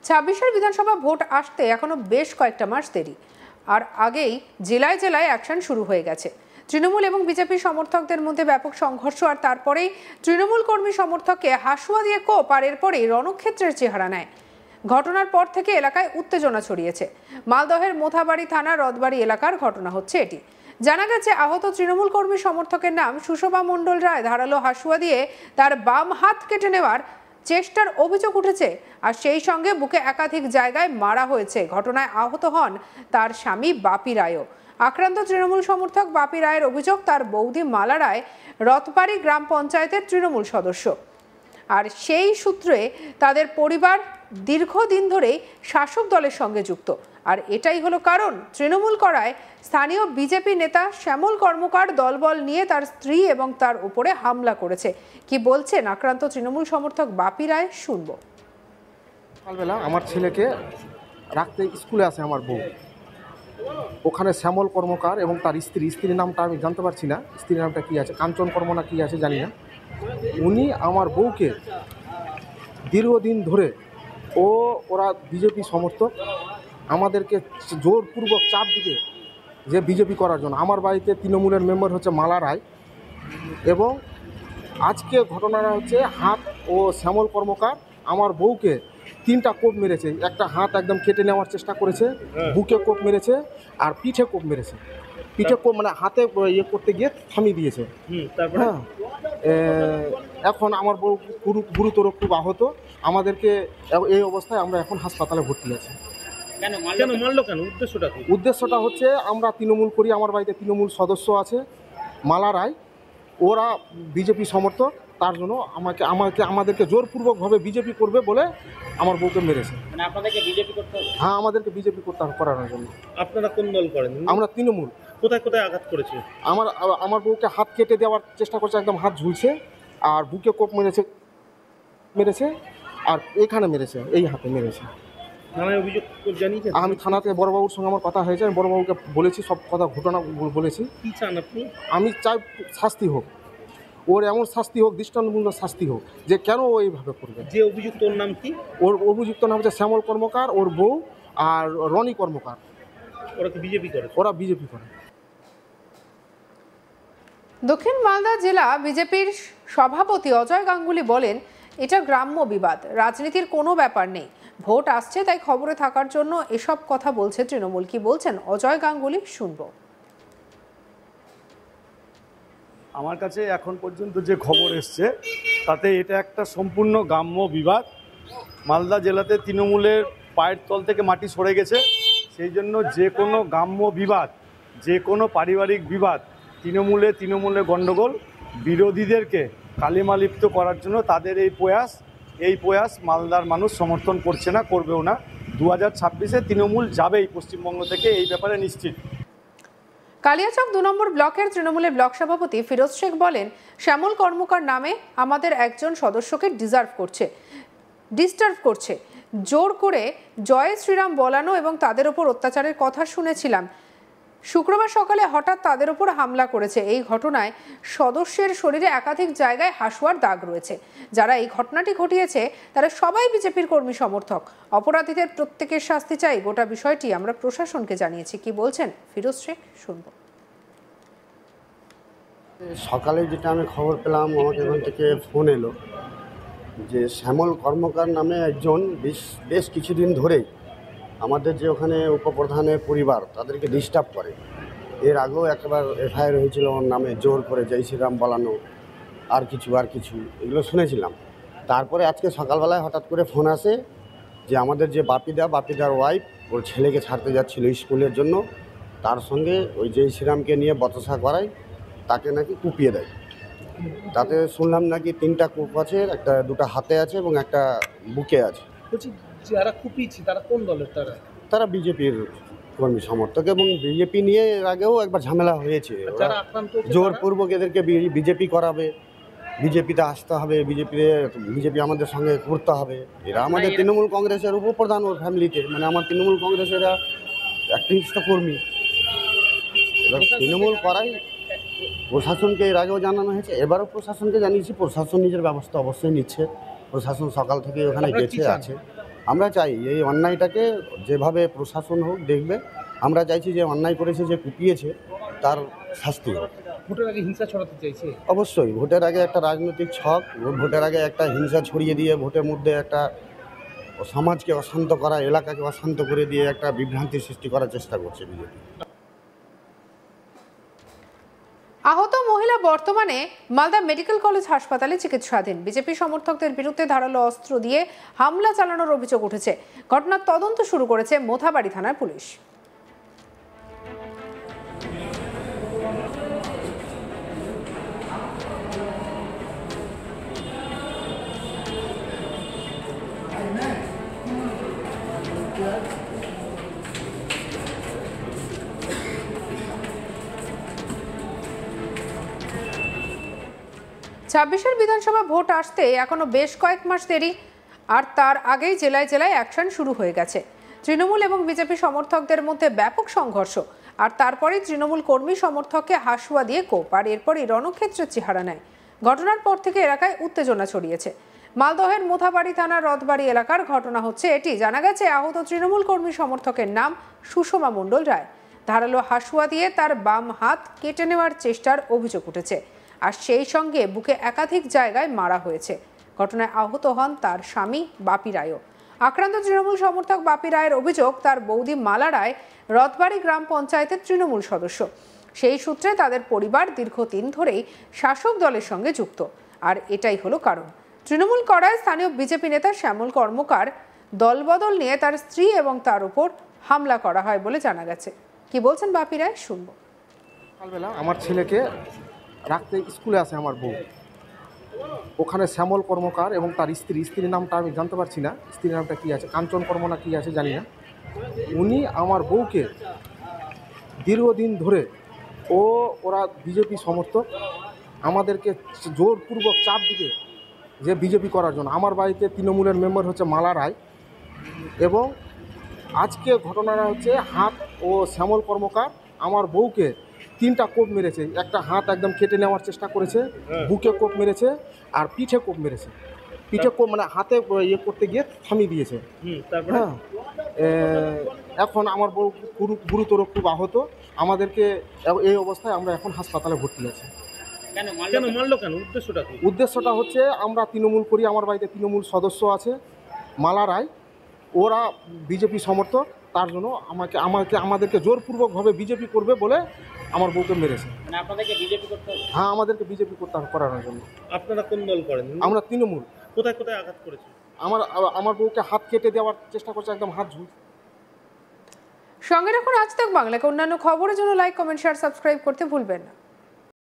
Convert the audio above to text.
26-এর বিধানসভা ভোট আসতে এখনো বেশ কয়েকটা মাস দেরি, আর আগেই জেলায় জেলায় অ্যাকশন শুরু হয়ে গেছে। তৃণমূল এবং বিজেপি সমর্থকদের মধ্যে ব্যাপক সংঘর্ষ, আর তারপরেই তৃণমূল কর্মী সমর্থককে হাসুয়া দিয়ে কোপ, আর এরপরেই রণক্ষেত্রের চেহারা নেয়। ঘটনার পর থেকে এলাকায় উত্তেজনা ছড়িয়েছে। মালদহের মোথাবাড়ি থানা রথবাড়ি এলাকার ঘটনা হচ্ছে এটি। জানা গেছে, আহত তৃণমূল কর্মী সমর্থকের নাম সুশোভা মণ্ডল রায় ধারালো হাসুয়া দিয়ে তার বাম হাত কেটে নেওয়ার চেষ্টার অভিযোগ উঠেছে, আর সেই সঙ্গে বুকে একাধিক জায়গায় মারা হয়েছে। ঘটনায় আহত হন তার স্বামী বাপি রায়ও। আক্রান্ত তৃণমূল সমর্থক বাপি রায়ের অভিযোগ, তার বৌদি মালা রায় রথবাড়ি গ্রাম পঞ্চায়েতের তৃণমূল সদস্য, আর সেই সূত্রে তাদের পরিবার দীর্ঘদিন ধরেই শাসক দলের সঙ্গে যুক্ত। আর এটাই হলো কারণ, তৃণমূল করায় স্থানীয় বিজেপি নেতা শ্যামল কর্মকার দলবল নিয়ে তার স্ত্রী এবং তার উপরে হামলা করেছে। কি বলছেন আক্রান্ত তৃণমূল সমর্থক বাপি রায়, শুনবো। সকালবেলা আমার ছেলেকে রাখতে স্কুলে আসে আমার বউ, ওখানে শ্যামল কর্মকার এবং তার স্ত্রীর নামটা আমি জানতে পারছি না, স্ত্রীর নামটা কী আছে, কাঞ্চন কর্ম না কী আছে জানি না। উনি আমার বউকে দীর্ঘদিন ধরে ওরা বিজেপি সমর্থক, আমাদেরকে জোরপূর্বক চাপ দিবে যে বিজেপি করার জন্য। আমার বাড়িতে তৃণমূলের মেম্বার হচ্ছে মালা রায়, এবং আজকে ঘটনাটা হচ্ছে হাত ও শ্যামল কর্মকার আমার বউকে 3টা কোপ মেরেছে। একটা হাত একদম কেটে নেওয়ার চেষ্টা করেছে, বুকে কোপ মেরেছে, আর পিঠে কোপ মেরেছে। পিঠে কোপ মানে হাতে ইয়ে করতে গিয়ে থামিয়ে দিয়েছে। হ্যাঁ, এখন আমার বউ গুরুতর খুব আহত। আমাদেরকে এই অবস্থায় আমরা এখন হাসপাতালে ভর্তি আছি। উদ্দেশ্যটা হচ্ছে, আমরা তৃণমূল করি, আমার বাড়িতে তৃণমূল সদস্য আছে মালা রায়, ওরা বিজেপি সমর্থক, তার জন্য আমাদেরকে জোরপূর্বকভাবে বিজেপি করবে বলে আমার বউকে মেরেছে। মানে আপনাদেরকে বিজেপি করতে হবে? হ্যাঁ, আমাদেরকে বিজেপি করানোর জন্য। আপনারা কোন দল করেন? আমরা তৃণমূল। কোথায় কোথায় আঘাত করেছে? আমার বউকে হাত কেটে দেওয়ার চেষ্টা করছে, একদম হাত ঝুলছে, আর বুকে কোপ মেরেছে, আর এখানে মেরেছে, এই হাতে মেরেছে। থানায় অভিযোগ জানিয়েছেন? আমি থানাতে বড়বাবুর সঙ্গে আমার কথা হয়েছে, আমি বড়বাবুকে বলেছি, সব কথা ঘটনা বলেছি। কী চান আপনি? আমি চাই শাস্তি হোক, ওর এমন শাস্তি হোক, দৃষ্টান্তমূলক শাস্তি হোক, যে কেন ও এইভাবে করবে। যে অভিযুক্ত, ওর নাম কি? ওর অভিযুক্ত নাম হচ্ছে শ্যামল কর্মকার, ওর বউ আর রনি কর্মকার। ওরা কি বিজেপি করে? ওরা বিজেপি করে। দক্ষিণ মালদা জেলা বিজেপির সভাপতি অজয় গাঙ্গুলি বলেন, এটা গ্রাম্য বিবাদ, রাজনীতির কোনো ব্যাপার নেই। ভোট আসছে তাই খবরে থাকার জন্য এসব কথা বলছে তৃণমূল। কি বলছেন অজয় গাঙ্গুলি, শুনবো। আমার কাছে এখন পর্যন্ত যে খবর এসছে তাতে এটা একটা সম্পূর্ণ গ্রাম্য বিবাদ। মালদা জেলাতে তৃণমূলের পায়ের তল থেকে মাটি সরে গেছে, সেই জন্য যে কোনো গ্রাম্য বিবাদ, যে কোনো পারিবারিক বিবাদ, তৃণমূলে গণ্ডগোল, বিরোধীদেরকে কালিমালিপ্ত করার জন্য তাদের এই প্রয়াস মালদার মানুষ সমর্থন করছে না, করবেও না। 2026-এ তৃণমূল যাবেই পশ্চিমবঙ্গ থেকে, এই ব্যাপারে নিশ্চিত। কালিয়াচক 2 নম্বর ব্লকের তৃণমূলের ব্লক সভাপতি ফিরোজ শেখ বলেন, শ্যামল কর্মকার নামে আমাদের একজন সদস্যকে ডিস্টার্ব করছে, জোর করে জয় শ্রীরাম বলানো এবং তাদের ওপর অত্যাচারের কথা শুনেছিলাম। শুক্রবার সকালে হঠাৎ তাদের ওপর হামলা করেছে। এই ঘটনায় সদস্যের শরীরে একাধিক জায়গায় হাসুয়ার দাগ রয়েছে। যারা এই ঘটনাটি ঘটিয়েছে তারা সবাই বিজেপির কর্মী সমর্থক। অপরাধীদের প্রত্যেকের শাস্তি চাই। গোটা বিষয়টি আমরা প্রশাসনকে জানিয়েছি। কি বলছেন ফিরোজ শেখ, শুনব। সকালে যেটা আমি খবর পেলাম, আমাকে এখান থেকে ফোন এলো যে শ্যামল কর্মকার নামে একজন বেশ কিছুদিন ধরেই আমাদের যে ওখানে উপপ্রধানের পরিবার তাদেরকে ডিস্টার্ব করে। এর আগেও একবার এফআইআর হয়েছিল ওর নামে, জোর করে জয় শ্রীরাম বলানো, আর কিছু এগুলো শুনেছিলাম। তারপরে আজকে সকালবেলায় হঠাৎ করে ফোন আসে যে আমাদের যে বাপিদার ওয়াইফ ওর ছেলেকে ছাড়তে যাচ্ছিল স্কুলের জন্য, তার সঙ্গে ওই জয় শ্রীরামকে নিয়ে বচসা করায়, তাকে নাকি কুপিয়ে দেয়। তাতে শুনলাম নাকি 3টা কূপ আছে, দুটো হাতে আছে এবং একটা বুকে আছে। যারা কুপিয়েছে তারা কোন দলের? তারা বিজেপির কর্মী সমর্থক, এবং বিজেপি নিয়ে এর আগেও একবার ঝামেলা হয়েছে। জোরপূর্বক এদেরকে বিজেপি করাবে, বিজেপিতে আসতে হবে, বিজেপি আমাদের সঙ্গে করতে হবে। এরা আমাদের তৃণমূল কংগ্রেসের উপপ্রধান ওর ফ্যামিলিতে, মানে আমার তৃণমূল কংগ্রেসের একনিষ্ঠ কর্মী। এবার তৃণমূল করাই প্রশাসনকে এর আগেও জানানো হয়েছে, এবারও প্রশাসনকে জানিয়েছি। প্রশাসন নিজের ব্যবস্থা অবশ্যই নিচ্ছে। প্রশাসন সকাল থেকে ওখানে গেছে আছে। আমরা চাই এই অন্যায়টাকে যেভাবে প্রশাসন হোক দেখবে। আমরা চাইছি যে অন্যায় করেছে, যে কুপিয়েছে, তার শাস্তি হোক। ভোটের আগে হিংসা ছড়াতে চাইছে। অবশ্যই ভোটের আগে একটা রাজনৈতিক ছক, ভোটের আগে একটা হিংসা ছড়িয়ে দিয়ে ভোটের মধ্যে একটা সমাজকে অশান্ত করা, এলাকাকে অশান্ত করে দিয়ে একটা বিভ্রান্তি সৃষ্টি করার চেষ্টা করছে বিজেপি। আহত মহিলা বর্তমানে মালদা মেডিকেল কলেজ হাসপাতালে চিকিৎসাধীন। বিজেপি সমর্থকদের বিরুদ্ধে ধারালো অস্ত্র দিয়ে হামলা চালানোর অভিযোগ উঠেছে। ঘটনার তদন্ত শুরু করেছে মোথাবাড়ি থানার পুলিশ। ছাব্বিশের বিধানসভা ভোট আসতে এখনো বেশ কয়েক মাস দেরি, আর তার আগেই জেলায় জেলায় অ্যাকশন শুরু হয়ে গেছে। তৃণমূল এবং বিজেপি সমর্থকদের মধ্যে ব্যাপক সংঘর্ষ, আর তারপরে তৃণমূল কর্মী সমর্থককে হাসুয়া দিয়ে কোপ, আর এরপরই রণক্ষেত্রের চেহারা নেয়। ঘটনার পর থেকে এলাকায় উত্তেজনা ছড়িয়েছে। মালদহের মোথাবাড়ি থানার রথবাড়ি এলাকার ঘটনা হচ্ছে এটি। জানা গেছে আহত তৃণমূল কর্মী সমর্থকের নাম সুষমা মণ্ডল রায়। ধারালো হাসুয়া দিয়ে তার বাম হাত কেটে নেওয়ার চেষ্টার অভিযোগ উঠেছে, আর সেই সঙ্গে বুকে একাধিক জায়গায় মারা হয়েছে। ঘটনায় আহত হন তার স্বামী বাপি রায়ও। আক্রান্ত তৃণমূল সমর্থক বাপি রায়ের অভিযোগ, তার বৌদি মালা রায় রথবাড়ি গ্রাম পঞ্চায়েতের তৃণমূল সদস্য। সেই সূত্রে তাদের পরিবার দীর্ঘদিন ধরেই শাসক দলের সঙ্গে যুক্ত, আর এটাই হলো কারণ। তৃণমূল করায় স্থানীয় বিজেপি নেতা শ্যামল কর্মকার দলবদল নিয়ে তার স্ত্রী এবং তার উপর হামলা করা হয় বলে জানা গেছে। কি বলছেন বাপি রায়, শুনবো। সকালবেলা আমার ছেলেকে রাখতে স্কুলে আসে আমার বউ। ওখানে শ্যামল কর্মকার এবং তার স্ত্রীর নামটা আমি জানতে পারছি না, স্ত্রীর নামটা কী আছে, কাঞ্চন কর্ম না কী আছে জানি না। উনি আমার বউকে দীর্ঘদিন ধরে ওরা বিজেপি সমর্থক, আমাদেরকে জোরপূর্বক চাপ দিকে যে বিজেপি করার জন্য। আমার বাড়িতে তৃণমূলের মেম্বার হচ্ছে মালা রায়, এবং আজকে ঘটনাটা হচ্ছে হাত ও শ্যামল কর্মকার আমার বউকে 3টা কোপ মেরেছে। একটা হাত একদম কেটে নেওয়ার চেষ্টা করেছে, বুকে কোপ মেরেছে, আর পিঠে কোপ মেরেছে। পিঠে কোপ মানে হাতে ইয়ে করতে গিয়ে থামিয়ে দিয়েছে। হ্যাঁ, এখন আমার বউ গুরুতর খুব আহত। আমাদেরকে এই অবস্থায় আমরা এখন হাসপাতালে ভর্তি আছি। কেন মারলো কেন? উদ্দেশ্যটা কি? উদ্দেশ্যটা হচ্ছে আমরা তৃণমূল করি, আমার বাড়িতে তৃণমূল সদস্য আছে মালা রায়, ওরা বিজেপি সমর্থক, তার জন্য আমাদেরকে জোরপূর্বকভাবে বিজেপি করবে বলে আমার বউকে মেরেছে। মানে আপনাদেরকে বিজেপি করতে হবে? হ্যাঁ, আমাদেরকে বিজেপি করানোর জন্য। আপনারা কোন দল করেন? আমরা তৃণমূল। কোথায় কোথায় আঘাত করেছে? আমার বউকে হাত কেটে দেওয়ার চেষ্টা করছে, একদম হাত ঝুল। সঙ্গে রাখুন আজ তাক বাংলাকে। অন্যান্য খবরের জন্য লাইক, কমেন্ট, শেয়ার, সাবস্ক্রাইব করতে ভুলবেন না।